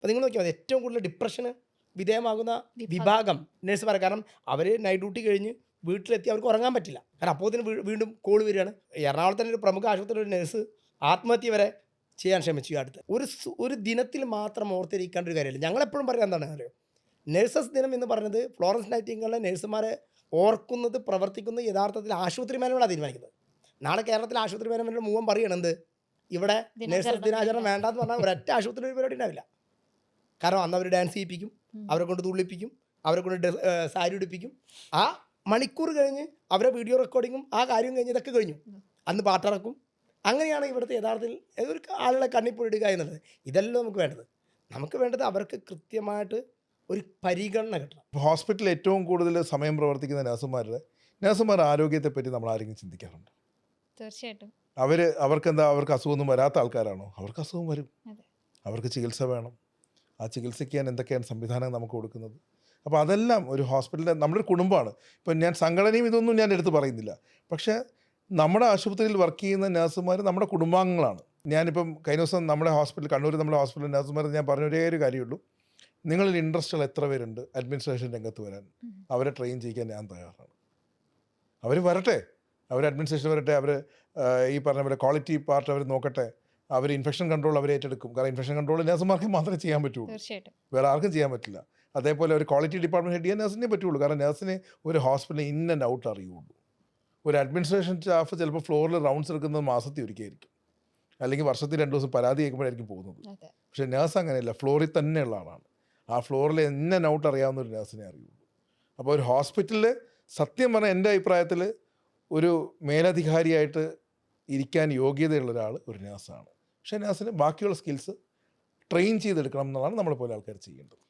അപ്പോൾ നിങ്ങൾ നോക്കിയാൽ മതി, ഏറ്റവും കൂടുതൽ ഡിപ്രഷന് വിധേയമാകുന്ന വിഭാഗം നഴ്സുമാർ. കാരണം അവർ നൈറ്റ് ഡ്യൂട്ടി കഴിഞ്ഞ് വീട്ടിലെത്തി അവർക്ക് ഉറങ്ങാൻ പറ്റില്ല. കാരണം അപ്പോഴത്തേന് വീണ്ടും കോൾ വരികയാണ്. എറണാകുളത്തിൻ്റെ ഒരു പ്രമുഖ ആശുപത്രിയിൽ ഒരു നഴ്സ് ആത്മഹത്യ വരെ ചെയ്യാൻ ശ്രമിച്ചു. അടുത്ത് ഒരു ദിനത്തിൽ മാത്രം ഓർത്തിരിക്കേണ്ട ഒരു കാര്യമില്ല. ഞങ്ങളെപ്പോഴും പറയാൻ എന്താണ് അറിയോ, നഴ്സസ് ദിനം എന്ന് പറഞ്ഞത് ഫ്ലോറൻസ് നൈറ്റിംഗേലിലെ നഴ്സുമാരെ ഓർക്കുന്നത്, പ്രവർത്തിക്കുന്നത് യഥാർത്ഥത്തിൽ ആശുപത്രി മാനേജ്മെൻറ്റാണ് തീരുമാനിക്കുന്നത്. നാളെ കേരളത്തിൽ ആശുപത്രി മാനേജ്മെൻറ്റ് മുഴുവൻ പറയണത് ഇവിടെ നഴ്സസ് ദിനാചരണം വേണ്ടാന്ന് പറഞ്ഞാൽ ഒരൊറ്റ ആശുപത്രി ഒരു പരിപാടി ഉണ്ടാവില്ല. കാരണം അന്ന് അവർ ഡാൻസ് ചെയ്യിപ്പിക്കും, അവരെ കൊണ്ട് തുള്ളിപ്പിക്കും, അവരെ കൊണ്ട് സാരി ഉടുപ്പിക്കും. ആ മണിക്കൂർ കഴിഞ്ഞ് അവരെ വീഡിയോ റെക്കോർഡിങ്ങും ആ കാര്യം കഴിഞ്ഞ് ഇതൊക്കെ കഴിഞ്ഞു. അന്ന് പാട്ടിറക്കും. അങ്ങനെയാണ് ഇവിടുത്തെ യഥാർത്ഥത്തിൽ ഒരു ആളുകളെ കണ്ണിപ്പൊഴിടുക എന്നുള്ളത്. ഇതല്ല നമുക്ക് വേണ്ടത്. നമുക്ക് വേണ്ടത് അവർക്ക് കൃത്യമായിട്ട് ഒരു പരിഗണന കിട്ടണം. ഹോസ്പിറ്റലിൽ ഏറ്റവും കൂടുതൽ സമയം പ്രവർത്തിക്കുന്ന നഴ്സുമാരുടെ ആരോഗ്യത്തെപ്പറ്റി നമ്മൾ ആരെങ്കിലും ചിന്തിക്കാറുണ്ട്? തീർച്ചയായിട്ടും. അവർക്ക് അസുഖമൊന്നും വരാത്ത ആൾക്കാരാണോ? അവർക്ക് അസുഖം വരും. അവർക്ക് ചികിത്സ വേണം. ആ ചികിത്സിക്കാൻ എന്തൊക്കെയാണ് സംവിധാനം നമുക്ക് കൊടുക്കുന്നത്? അപ്പോൾ അതെല്ലാം ഒരു ഹോസ്പിറ്റലിൻ്റെ നമ്മുടെ കുടുംബമാണ്. ഇപ്പം ഞാൻ സംഘടനയും ഇതൊന്നും ഞാൻ എടുത്ത് പറയുന്നില്ല. പക്ഷേ നമ്മുടെ ആശുപത്രിയിൽ വർക്ക് ചെയ്യുന്ന നഴ്സുമാർ നമ്മുടെ കുടുംബാംഗങ്ങളാണ്. ഞാനിപ്പം കഴിഞ്ഞ ദിവസം നമ്മുടെ ഹോസ്പിറ്റൽ, കണ്ണൂർ നമ്മുടെ ഹോസ്പിറ്റൽ നഴ്സുമാർ ഞാൻ പറഞ്ഞ ഒരേ ഒരു കാര്യമുള്ളൂ, നിങ്ങളിൽ ഇൻട്രസ്റ്റുള്ള എത്ര പേരുണ്ട് അഡ്മിനിസ്ട്രേഷൻ രംഗത്ത് വരാൻ? അവരെ ട്രെയിൻ ചെയ്യിക്കാൻ ഞാൻ തയ്യാറാണ്. അവർ വരട്ടെ, അവർ അഡ്മിനിസ്ട്രേഷൻ വരട്ടെ, അവർ ഈ പറഞ്ഞ പോലെ ക്വാളിറ്റി പാർട്ട് അവർ നോക്കട്ടെ, അവർ ഇൻഫെക്ഷൻ കൺട്രോൾ അവർ ഏറ്റെടുക്കും. കാരണം ഇൻഫെക്ഷൻ കൺട്രോൾ നഴ്സുമാർക്ക് മാത്രമേ ചെയ്യാൻ പറ്റുള്ളൂ, വേറെ ആർക്കും ചെയ്യാൻ പറ്റില്ല. അതേപോലെ ഒരു ക്വാളിറ്റി ഡിപ്പാർട്ട്മെൻറ്റ് ഹെഡ് ചെയ്യാൻ നഴ്സിനെ പറ്റുള്ളൂ. കാരണം നഴ്സിനെ ഒരു ഹോസ്പിറ്റലിൽ ഇൻ ആൻഡ് ഔട്ട് അറിയുള്ളൂ. ഒരു അഡ്മിനിസ്ട്രേഷൻ സ്റ്റാഫ് ചിലപ്പോൾ ഫ്ലോറിൽ റൗണ്ട്സ് എടുക്കുന്നത് മാസത്തിൽ ഒരിക്കലായിരിക്കും, അല്ലെങ്കിൽ വർഷത്തിൽ 2 ദിവസം പരാതി കേൾക്കുമ്പോഴായിരിക്കും പോകുന്നത്. പക്ഷേ നഴ്സ് അങ്ങനെയല്ല, ഫ്ലോറിൽ തന്നെയുള്ള ആളാണ്. ആ ഫ്ലോറിൽ ഇൻ ആൻഡ് ഔട്ട് അറിയാവുന്ന ഒരു നഴ്സിനെ അറിയുള്ളൂ. അപ്പോൾ ഒരു ഹോസ്പിറ്റലിൽ സത്യം പറഞ്ഞാൽ എൻ്റെ അഭിപ്രായത്തിൽ ഒരു മേലധികാരിയായിട്ട് ഇരിക്കാൻ യോഗ്യതയുള്ള ഒരാൾ ഒരു നഴ്സാണ്. പക്ഷേ നഴ്സിന് ബാക്കിയുള്ള സ്കിൽസ് ട്രെയിൻ ചെയ്തെടുക്കണം എന്നുള്ളതാണ് നമ്മളെപ്പോലെ ആൾക്കാർ ചെയ്യേണ്ടത്.